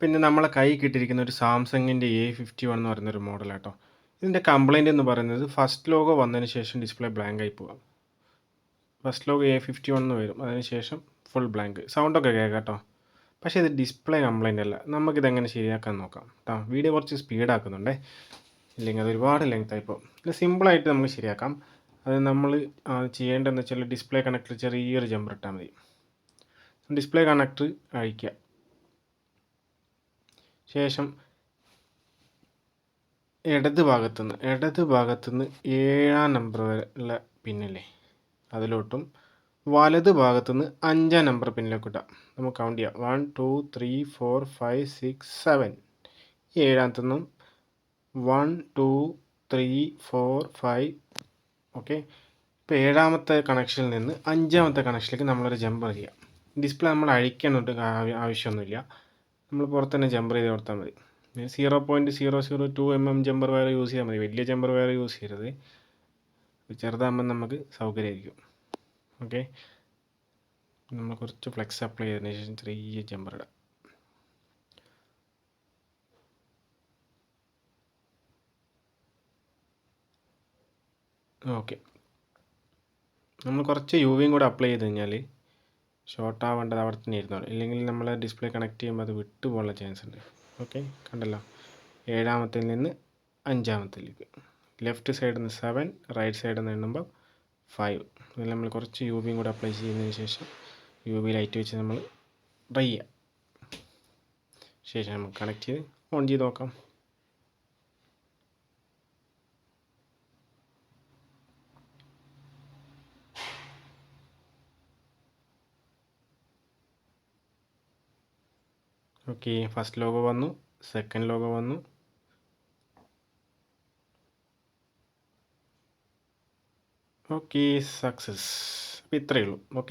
പിന്നെ നമ്മളെ കൈ കിട്ടിയിരിക്കുന്ന ഒരു സാംസങ്ങിൻ്റെ A51 എന്ന് പറയുന്നൊരു മോഡലാട്ടോ. ഇതിൻ്റെ കംപ്ലൈൻറ്റ് എന്ന് പറയുന്നത് ഫസ്റ്റ് ലോഗോ വന്നതിന് ശേഷം ഡിസ്പ്ലേ ബ്ലാങ്ക് ആയി പോകാം. ഫസ്റ്റ് ലോഗോ A51 എന്ന് വരും, അതിനുശേഷം ഫുൾ ബ്ലാങ്ക്. സൗണ്ടൊക്കെ കേൾക്കാം കേട്ടോ. പക്ഷേ ഇത് ഡിസ്പ്ലേ കംപ്ലൈൻ്റ് അല്ല. നമുക്കിതെങ്ങനെ ശരിയാക്കാൻ നോക്കാം കേട്ടോ. വീഡിയോ കുറച്ച് സ്പീഡാക്കുന്നുണ്ടേ, ഇല്ലെങ്കിൽ അത് ഒരുപാട് ലെങ്ത് ആയിപ്പോൾ. ഇത് സിമ്പിളായിട്ട് നമുക്ക് ശരിയാക്കാം. അത് നമ്മൾ ചെയ്യേണ്ടതെന്ന് വെച്ചാൽ ഡിസ്പ്ലേ കണക്ടർ ചെറിയൊരു ജമ്പർ ഇട്ടാൽ മതി. ഡിസ്പ്ലേ കണക്ടർ അഴിക്കുക. ശേഷം ഇടത് ഭാഗത്തുനിന്ന് 7-ാം നമ്പർ വരെ ഉള്ള പിന്നില്ലേ അതിലോട്ടും വലത് ഭാഗത്തുനിന്ന് 5-ാം നമ്പർ പിന്നിലേക്ക് ഇട്ടാം. നമുക്ക് കൗണ്ട് ചെയ്യാം. 1 2 3 4 5 6 7. 7-ാമത്തൊന്നും 1 2 3 4 5. ഓക്കെ, ഇപ്പോൾ 7-ാമത്തെ കണക്ഷനിൽ നിന്ന് 5-ാമത്തെ കണക്ഷനിലേക്ക് നമ്മളൊരു ജമ്പർ ചെയ്യാം. ഡിസ്പ്ലേ നമ്മൾ അഴിക്കാനൊട്ട് ആവശ്യമൊന്നുമില്ല. നമ്മൾ പുറത്ത് തന്നെ ജമ്പർ ചെയ്ത് കൊടുത്താൽ മതി. 0.002 mm ജമ്പർ വയർ യൂസ് ചെയ്താൽ മതി. വലിയ ജമ്പർ വയർ യൂസ് ചെയ്യരുത്, ചെറുതാകുമ്പോൾ നമുക്ക് സൗകര്യമായിരിക്കും. ഓക്കെ, നമ്മൾ കുറച്ച് ഫ്ലെക്സ് അപ്ലൈ ചെയ്തതിന് ശേഷം ചെറിയ ജമ്പർ ഇടാം. ഓക്കെ, നമ്മൾ കുറച്ച് യുവിയും കൂടെ അപ്ലൈ ചെയ്ത് കഴിഞ്ഞാൽ ഷോർട്ട് ആവേണ്ടത് അവിടെ തന്നെ ഇരുന്നോളൂ. ഇല്ലെങ്കിൽ നമ്മൾ ഡിസ്പ്ലേ കണക്ട് ചെയ്യുമ്പോൾ അത് വിട്ടു പോകാനുള്ള ചാൻസ് ഉണ്ട്. ഓക്കെ, കണ്ടല്ലോ. 7-ാമത്തിൽ നിന്ന് 5-ാമത്തിലേക്ക് ലെഫ്റ്റ് സൈഡിൽ നിന്ന് 7, റൈറ്റ് സൈഡിൽ നിന്ന് എണ്ണുമ്പോൾ 5. ഇതിൽ നമ്മൾ കുറച്ച് യുവിയും കൂടെ അപ്ലൈ ചെയ്തതിന് ശേഷം UV ലൈറ്റ് വെച്ച് നമ്മൾ ഡ്രൈ ചെയ്യാം. ശേഷം നമുക്ക് കണക്ട് ചെയ്ത് ഓൺ ചെയ്ത് നോക്കാം. ഓക്കെ, ഫസ്റ്റ് ലോഗോ വന്നു, സെക്കൻഡ് ലോഗോ വന്നു. Okay, success. അപ്പോൾ ഇത്രയേ ഉള്ളൂ. ഓക്കെ.